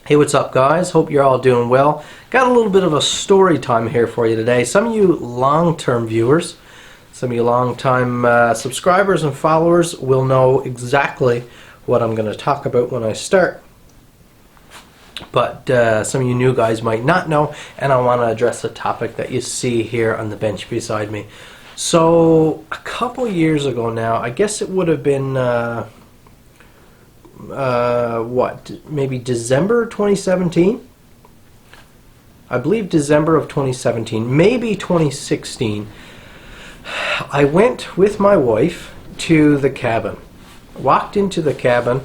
Hey, what's up guys? Hope you're all doing well. Got a little bit of a story time here for you today. Some of you long-term viewers, some of you long-time subscribers and followers will know exactly what I'm going to talk about when I start. But some of you new guys might not know, and I want to address a topic that you see here on the bench beside me. So, a couple years ago now, I guess it would have been maybe December 2017? I believe December of 2017, maybe 2016. I went with my wife to the cabin. Walked into the cabin,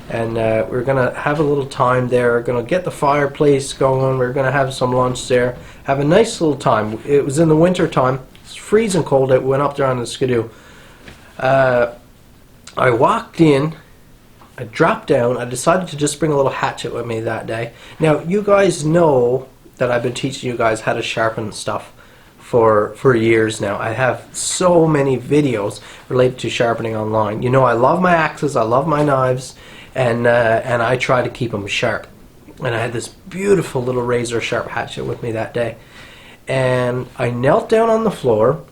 and we're going to have a little time there. We're going to get the fireplace going. We're going to have some lunch there. Have a nice little time. It was in the winter time. It's freezing cold. I went up there on the skidoo. I walked in. I dropped down. I decided to just bring a little hatchet with me that day. Now, you guys know that I've been teaching you guys how to sharpen stuff for years now. I have so many videos related to sharpening online. You know, I love my axes, I love my knives, and I try to keep them sharp. And I had this beautiful little razor sharp hatchet with me that day. And I knelt down on the floor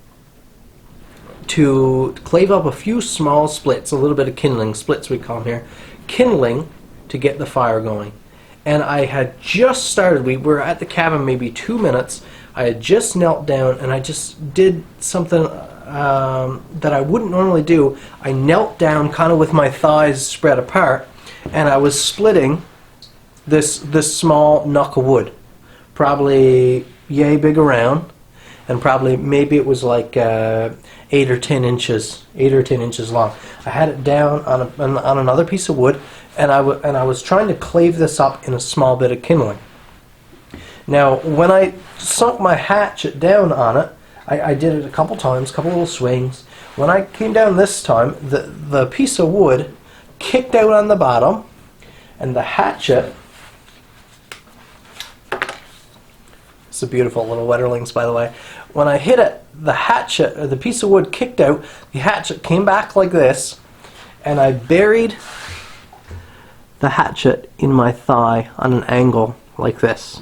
to clave up a few small splits, a little bit of kindling, splits we call them here, kindling to get the fire going. And I had just started, we were at the cabin maybe 2 minutes, I had just knelt down and I just did something that I wouldn't normally do. I knelt down kind of with my thighs spread apart, and I was splitting this small knock of wood, probably yay big around, and probably maybe it was like 8 or 10 inches long. I had it down on another piece of wood, and I was trying to clave this up in a small bit of kindling. Now, when I sunk my hatchet down on it, I did it a couple times, couple little swings. When I came down this time, the piece of wood kicked out on the bottom, and the hatchet. It's a beautiful little Wetterlings, by the way. When I hit it, the hatchet, or the piece of wood kicked out, the hatchet came back like this, and I buried the hatchet in my thigh on an angle like this.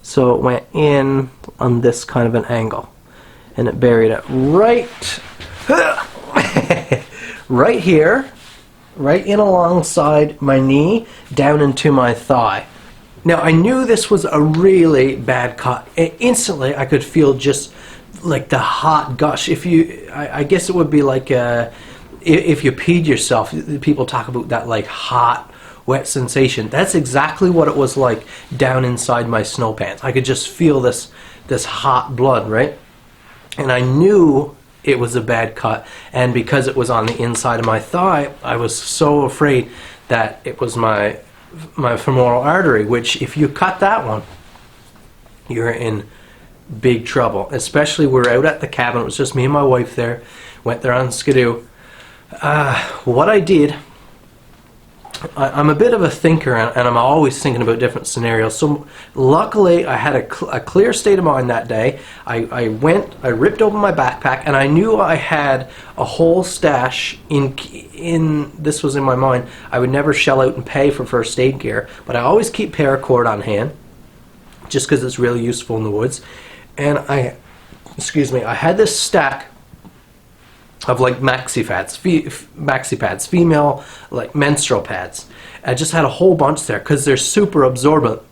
So it went in on this kind of an angle, and it buried it right right here, right in alongside my knee, down into my thigh. Now, I knew this was a really bad cut. Instantly, I could feel just like the hot gush. I guess it would be like if you peed yourself. People talk about that like hot, wet sensation. That's exactly what it was like down inside my snow pants. I could just feel this hot blood, right? And I knew it was a bad cut. And because it was on the inside of my thigh, I was so afraid that it was my femoral artery, which if you cut that one, you're in big trouble. Especially we're out at the cabin. It was just me and my wife there. Went there on skidoo. What I did, I'm a bit of a thinker, and I'm always thinking about different scenarios. So luckily I had a clear state of mind that day. I ripped open my backpack, and I knew I had a whole stash in this was in my mind. I would never shell out and pay for first aid gear, but I always keep paracord on hand just because it's really useful in the woods. And I had this stack of like maxi pads, female like menstrual pads. I just had a whole bunch there because they're super absorbent.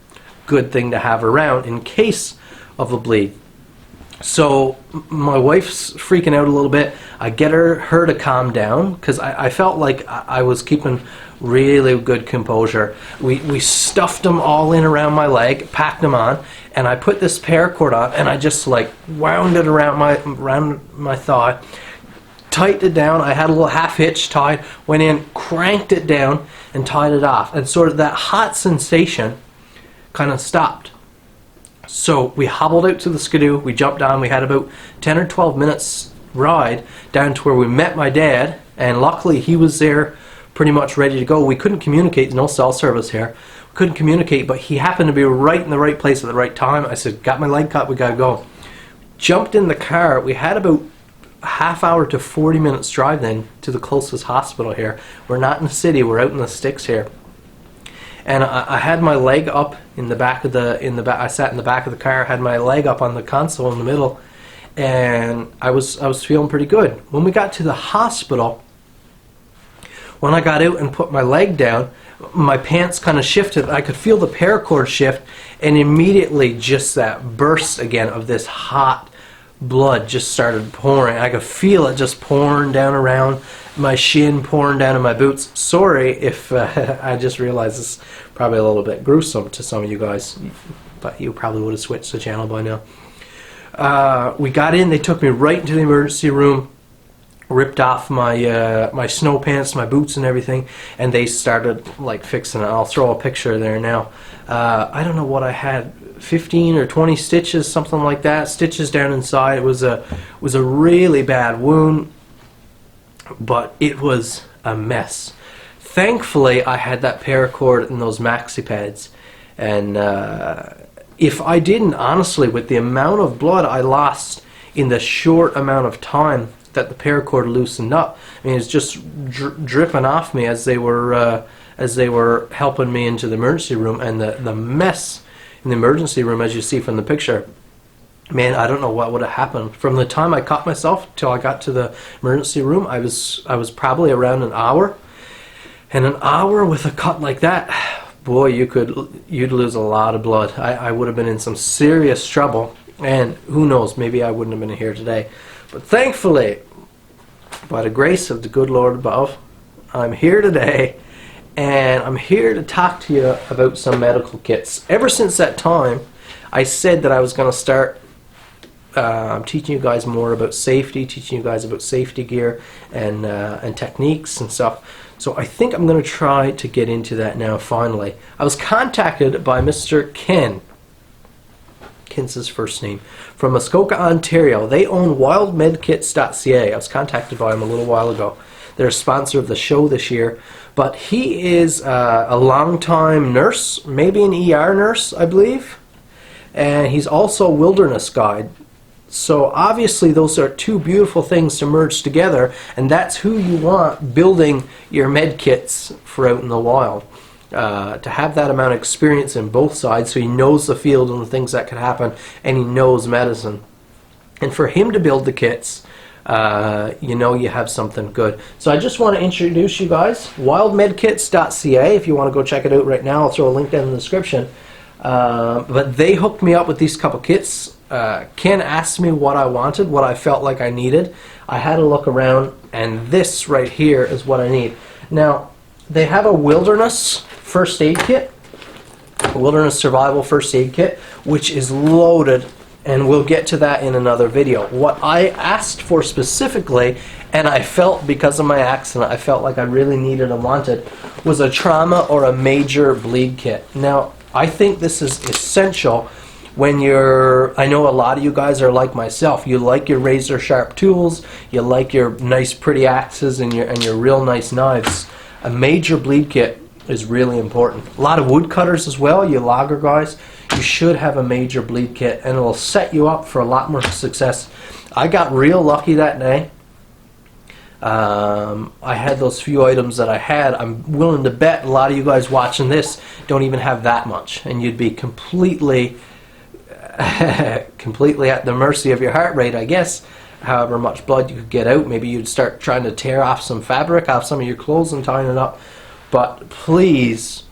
Good thing to have around in case of a bleed. So my wife's freaking out a little bit. I get her to calm down because I felt like I was keeping really good composure. We stuffed them all in around my leg, packed them on, and I put this paracord on, and I just like wound it around my thigh. Tightened it down. I had a little half hitch tied, went in, cranked it down, and tied it off. And sort of that hot sensation kind of stopped. So we hobbled out to the skidoo, we jumped down, we had about 10 or 12 minutes ride down to where we met my dad, and luckily he was there pretty much ready to go. We couldn't communicate, no cell service here. We couldn't communicate, but he happened to be right in the right place at the right time. I said, got my leg cut, we gotta go. Jumped in the car. We had about a half hour to 40 minutes drive then to the closest hospital here. We're not in the city, we're out in the sticks here. and I had my leg up in the back of I sat in the back of the car, had my leg up on the console in the middle, and I was feeling pretty good. When we got to the hospital, when I got out and put my leg down, my pants kind of shifted. I could feel the paracord shift, and immediately just that burst again of this hot blood just started pouring. I could feel it just pouring down around my shin, pouring down in my boots. Sorry if I just realized this is probably a little bit gruesome to some of you guys, but you probably would have switched the channel by now. We got in, they took me right into the emergency room, ripped off my my snow pants, my boots and everything, and they started like fixing it. I'll throw a picture there now. I don't know what I had, 15 or 20 stitches, something like that, stitches down inside. It was a really bad wound, but it was a mess. Thankfully, I had that paracord and those maxi pads, and if I didn't, honestly, with the amount of blood I lost in the short amount of time that the paracord loosened up, I mean, it's just dripping off me as they were helping me into the emergency room, and the mess in the emergency room, as you see from the picture. Man, I don't know what would have happened. From the time I caught myself till I got to the emergency room, I was probably around an hour. And an hour with a cut like that, boy, you'd lose a lot of blood. I would have been in some serious trouble, and who knows, maybe I wouldn't have been here today. But thankfully, by the grace of the good Lord above, I'm here today, and I'm here to talk to you about some medical kits. Ever since that time, I said that I was going to start teaching you guys more about safety, teaching you guys about safety gear and techniques and stuff. So I think I'm going to try to get into that now, finally. I was contacted by Mr. Ken. Ken's his first name, from Muskoka, Ontario. They own wildmedkits.ca. I was contacted by him a little while ago. They're a sponsor of the show this year. But he is a long-time nurse, maybe an ER nurse, I believe. And he's also a wilderness guide. So obviously those are two beautiful things to merge together, and that's who you want building your med kits for out in the wild. To have that amount of experience in both sides, so he knows the field and the things that could happen, and he knows medicine. And for him to build the kits, you know you have something good. So I just want to introduce you guys, wildmedkits.ca. If you want to go check it out right now, I'll throw a link down in the description. But they hooked me up with these couple kits. Ken asked me what I wanted, what I felt like I needed. I had a look around, and this right here is what I need. Now, they have a wilderness first aid kit, a wilderness survival first aid kit, which is loaded, and we'll get to that in another video. What I asked for specifically, and I felt because of my accident, I felt like I really needed and wanted, was a trauma or a major bleed kit. Now, I think this is essential when I know a lot of you guys are like myself. You like your razor sharp tools, you like your nice pretty axes and your real nice knives. A major bleed kit is really important. A lot of woodcutters as well, you logger guys, you should have a major bleed kit, and it'll set you up for a lot more success. I got real lucky that day. I had those few items that I had. I'm willing to bet a lot of you guys watching this don't even have that much, and you'd be completely at the mercy of your heart rate, I guess. However much blood you could get out, maybe you'd start trying to tear off some fabric off some of your clothes and tying it up. But please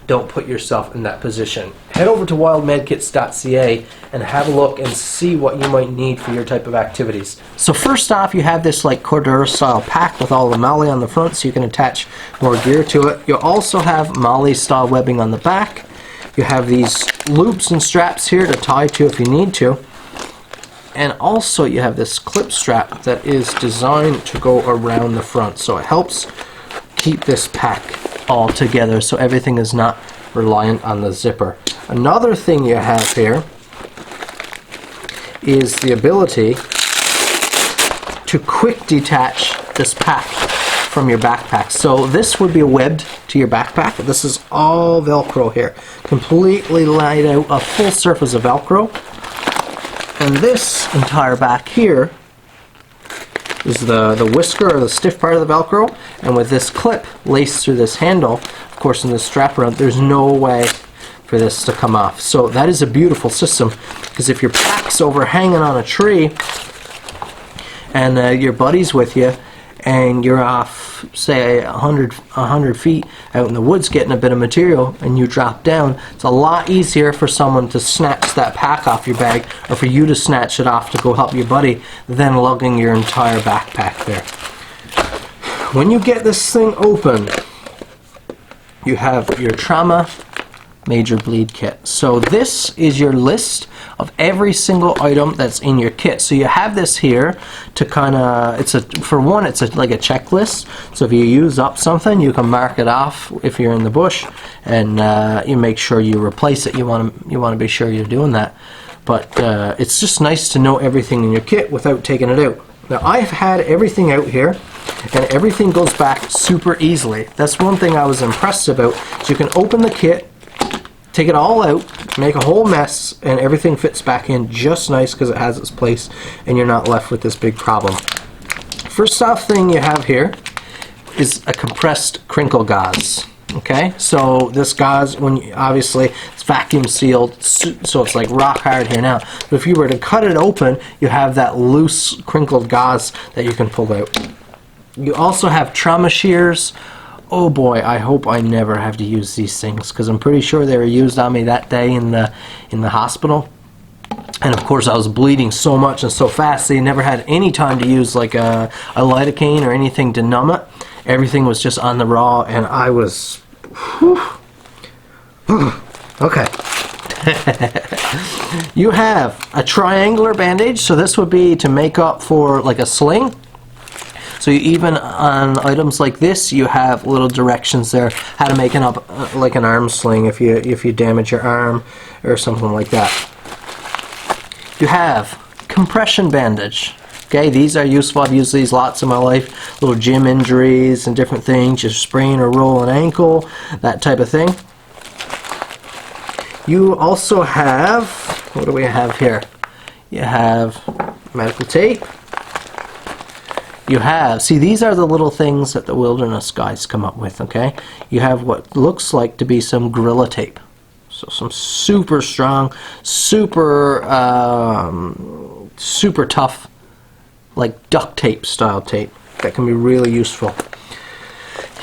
don't put yourself in that position. Head over to wildmedkits.ca and have a look and see what you might need for your type of activities. So first off, you have this like Cordura style pack with all the MOLLE on the front, so you can attach more gear to it. You'll also have MOLLE style webbing on the back. You have these loops and straps here to tie to if you need to. And also you have this clip strap that is designed to go around the front, so it helps keep this pack all together so everything is not reliant on the zipper. Another thing you have here is the ability to quick detach this pack from your backpack. So this would be webbed to your backpack. This is all Velcro here, completely laid out, a full surface of Velcro. And this entire back here is the whisker or the stiff part of the Velcro, and with this clip laced through this handle, of course in this strap around, there's no way for this to come off. So that is a beautiful system, because if your pack's overhanging on a tree and your buddy's with you and you're off, say, 100 feet out in the woods getting a bit of material and you drop down, it's a lot easier for someone to snatch that pack off your bag, or for you to snatch it off to go help your buddy, than lugging your entire backpack there. When you get this thing open, you have your trauma major bleed kit. So this is your list of every single item that's in your kit. So you have this here to kind of, it's like a checklist. So if you use up something, you can mark it off if you're in the bush, and you make sure you replace it. You want to be sure you're doing that. But it's just nice to know everything in your kit without taking it out. Now I've had everything out here, and everything goes back super easily. That's one thing I was impressed about. So you can open the kit, take it all out, make a whole mess, and everything fits back in just nice because it has its place, and you're not left with this big problem. First off thing you have here is a compressed crinkle gauze. Okay, so this gauze, obviously it's vacuum sealed, so it's like rock hard here now. But if you were to cut it open, you have that loose crinkled gauze that you can pull out. You also have trauma shears. Oh boy, I hope I never have to use these things, because I'm pretty sure they were used on me that day in the hospital. And of course I was bleeding so much and so fast, they never had any time to use like a lidocaine or anything to numb it. Everything was just on the raw, and I was... whew. Okay. You have a triangular bandage, so this would be to make up for like a sling. So even on items like this, you have little directions there how to make it up like an arm sling if you damage your arm or something like that. You have compression bandage. Okay, these are useful. I've used these lots in my life. Little gym injuries and different things. You sprain or roll an ankle, that type of thing. You also have, what do we have here? You have medical tape. You have, see, these are the little things that the wilderness guys come up with, okay? You have what looks like to be some Gorilla Tape. So some super strong, super tough, like duct tape style tape that can be really useful.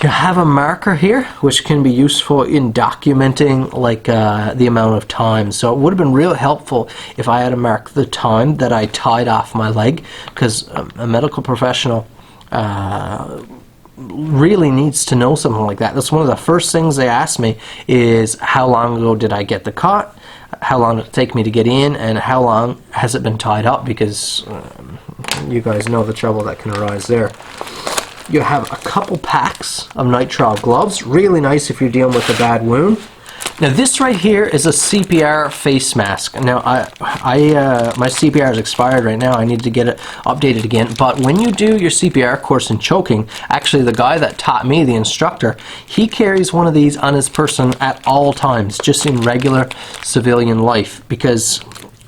You have a marker here, which can be useful in documenting like the amount of time. So it would have been real helpful if I had to mark the time that I tied off my leg, because a medical professional really needs to know something like that. That's one of the first things they ask me is, how long ago did I get the cut? How long did it take me to get in? And how long has it been tied up? Because you guys know the trouble that can arise there. You have a couple packs of nitrile gloves. Really nice if you're dealing with a bad wound. Now this right here is a CPR face mask. Now my CPR is expired right now. I need to get it updated again. But when you do your CPR course in choking, actually the guy that taught me, the instructor, he carries one of these on his person at all times, just in regular civilian life, because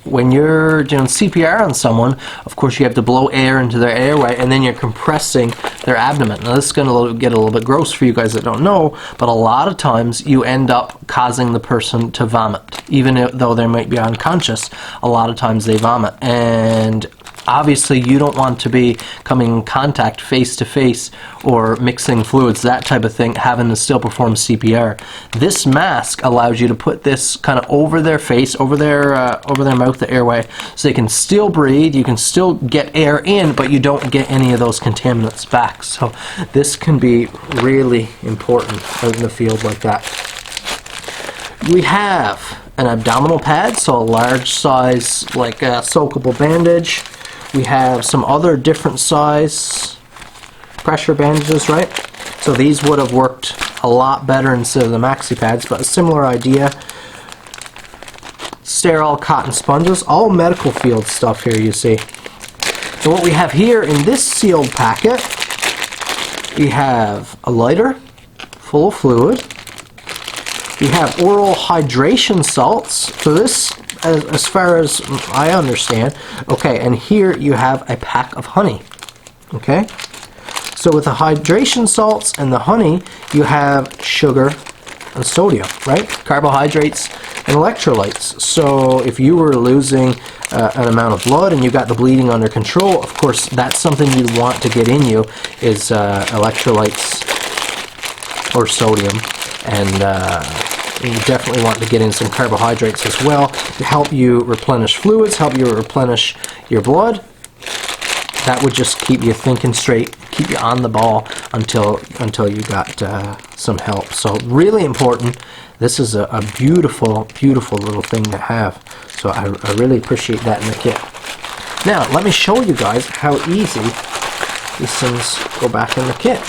when you're doing CPR on someone, of course you have to blow air into their airway, and then you're compressing their abdomen. Now this is going to get a little bit gross for you guys that don't know, but a lot of times you end up causing the person to vomit. Even though they might be unconscious, a lot of times they vomit. And obviously you don't want to be coming in contact face to face or mixing fluids, that type of thing, having to still perform CPR. This mask allows you to put this kind of over their face, over their mouth, the airway, so they can still breathe, you can still get air in, but you don't get any of those contaminants back. So this can be really important out in the field like that. We have an abdominal pad, so a large size, like a soakable bandage. We have some other different size pressure bandages, right? So these would have worked a lot better instead of the maxi pads, but a similar idea. Sterile cotton sponges, all medical field stuff here, you see. So what we have here in this sealed packet, we have a lighter full of fluid. We have oral hydration salts. So this, as far as I understand, okay, and here you have a pack of honey. Okay? So with the hydration salts and the honey, you have sugar and sodium, right? Carbohydrates and electrolytes. So if you were losing an amount of blood and you got the bleeding under control, of course that's something you'd want to get in you, is electrolytes or sodium, and you definitely want to get in some carbohydrates as well to help you replenish fluids, help you replenish your blood. That would just keep you thinking straight, keep you on the ball until you got some help. So really important. This is a beautiful, beautiful little thing to have. So I really appreciate that in the kit. Now, let me show you guys how easy these things go back in the kit.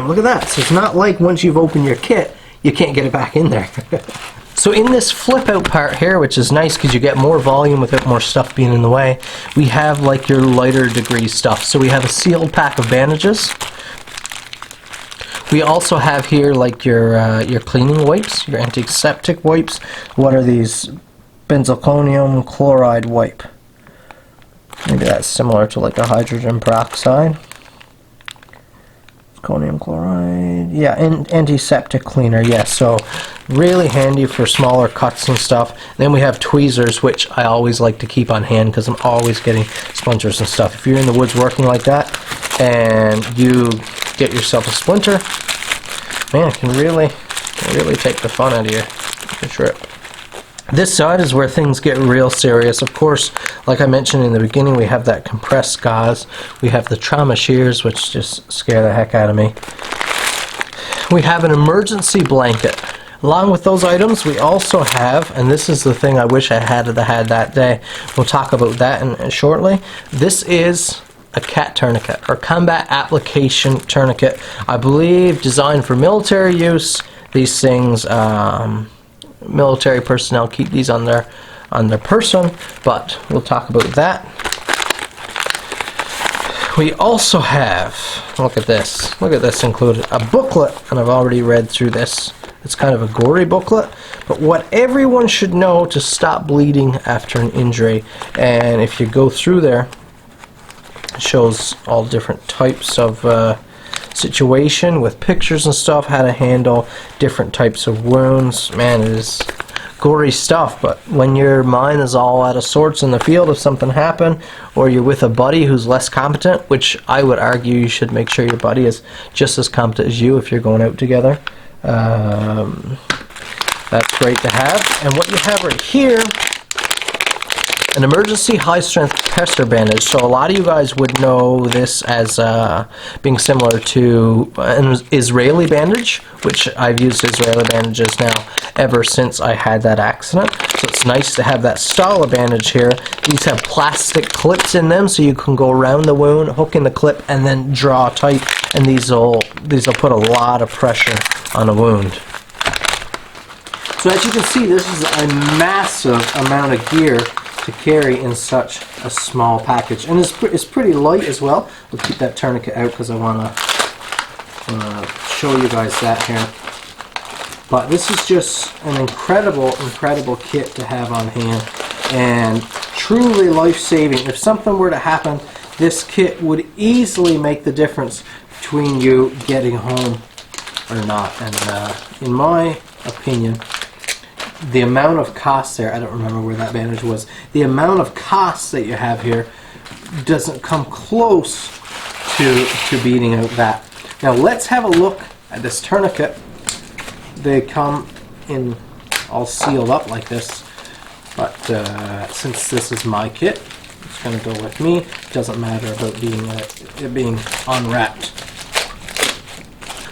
Look at that. So it's not like once you've opened your kit, you can't get it back in there. So in this flip out part here, which is nice because you get more volume without more stuff being in the way, we have like your lighter degree stuff. So we have a sealed pack of bandages. We also have here like your cleaning wipes, your antiseptic wipes. What are these? Benzalkonium chloride wipe. Maybe that's similar to like a hydrogen peroxide. Conium chloride, yeah, and antiseptic cleaner, yes. So really handy for smaller cuts and stuff. Then we have tweezers, which I always like to keep on hand because I'm always getting splinters and stuff. If you're in the woods working like that and you get yourself a splinter, man, it can really take the fun out of your trip. This side is where things get real serious. Of course, like I mentioned in the beginning, we have that compressed gauze. We have the trauma shears, which just scare the heck out of me. We have an emergency blanket. Along with those items, we also have, and this is the thing I wish I had that day. We'll talk about that shortly. This is a CAT tourniquet, or combat application tourniquet. I believe designed for military use. These things, military personnel keep these on their person, but we'll talk about that. We also have, look at this included, a booklet, and I've already read through this. It's kind of a gory booklet, but what everyone should know to stop bleeding after an injury. And if you go through there, it shows all different types of situation with pictures and stuff, how to handle different types of wounds. Man, it is gory stuff, but when your mind is all out of sorts in the field, if something happened, or you're with a buddy who's less competent, which I would argue you should make sure your buddy is just as competent as you if you're going out together, that's great to have. And what you have right here, an emergency high-strength Pester bandage. So a lot of you guys would know this as being similar to an Israeli bandage, which I've used Israeli bandages now ever since I had that accident. So it's nice to have that style of bandage here. These have plastic clips in them, so you can go around the wound, hook in the clip, and then draw tight. And these will put a lot of pressure on a wound. So as you can see, this is a massive amount of gear to carry in such a small package, and it's pretty light as well. We'll keep that tourniquet out because I want to show you guys that here. But this is just an incredible kit to have on hand, and truly life-saving. If something were to happen, this kit would easily make the difference between you getting home or not. And in my opinion, the amount of cost there, I don't remember where that bandage was, the amount of cost that you have here doesn't come close to beating out that. Now let's have a look at this tourniquet. They come in all sealed up like this, but since this is my kit, it's going to go with me. It doesn't matter about it being unwrapped.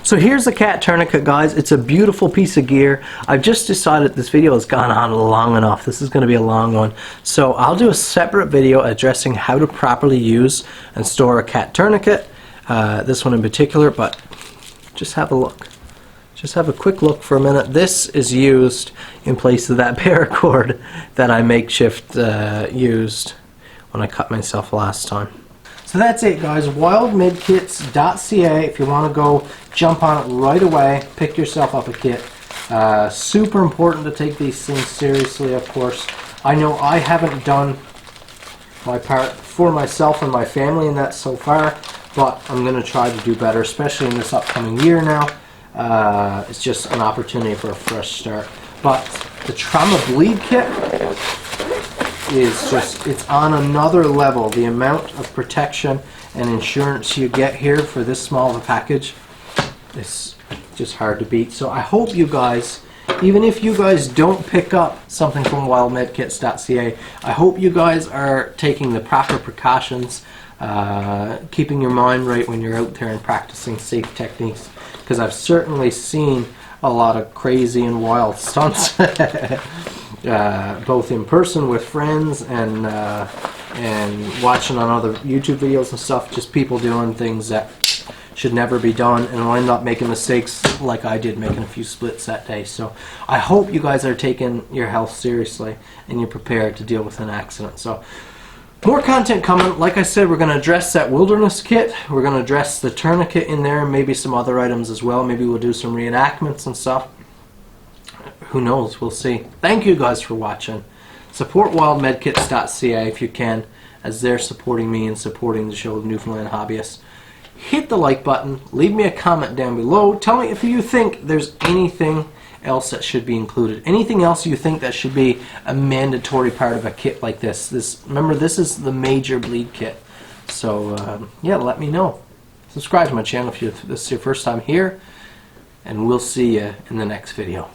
So here's the CAT tourniquet, guys. It's a beautiful piece of gear. I've just decided this video has gone on long enough. This is going to be a long one. So I'll do a separate video addressing how to properly use and store a CAT tourniquet, this one in particular, but just have a look. just have a quick look for a minute. This is used in place of that paracord that I makeshift used when I cut myself last time. So that's it, guys. wildmedkits.ca. If you want to go jump on it right away, pick yourself up a kit. Super important to take these things seriously, of course. I know I haven't done my part for myself and my family in that so far, but I'm going to try to do better, especially in this upcoming year now. It's just an opportunity for a fresh start. But the trauma bleed kit is just, it's on another level. The amount of protection and insurance you get here for this small of a package is just hard to beat. So I hope you guys, even if you guys don't pick up something from wildmedkits.ca, I hope you guys are taking the proper precautions, keeping your mind right when you're out there and practicing safe techniques, because I've certainly seen a lot of crazy and wild stunts both in person with friends and watching on other YouTube videos and stuff, just people doing things that should never be done, and I'll end up making mistakes like I did, making a few splits that day. So I hope you guys are taking your health seriously and you're prepared to deal with an accident. So more content coming. Like I said, we're going to address that wilderness kit. We're going to address the tourniquet in there, and maybe some other items as well. Maybe we'll do some reenactments and stuff. Who knows? We'll see. Thank you guys for watching. Support wildmedkits.ca if you can, as they're supporting me and supporting the show, Newfoundland Hobbyists. Hit the like button. Leave me a comment down below. Tell me if you think there's anything else that should be included. Anything else you think that should be a mandatory part of a kit like this. Remember, this is the major bleed kit. So yeah, let me know. Subscribe to my channel if this is your first time here, and we'll see you in the next video.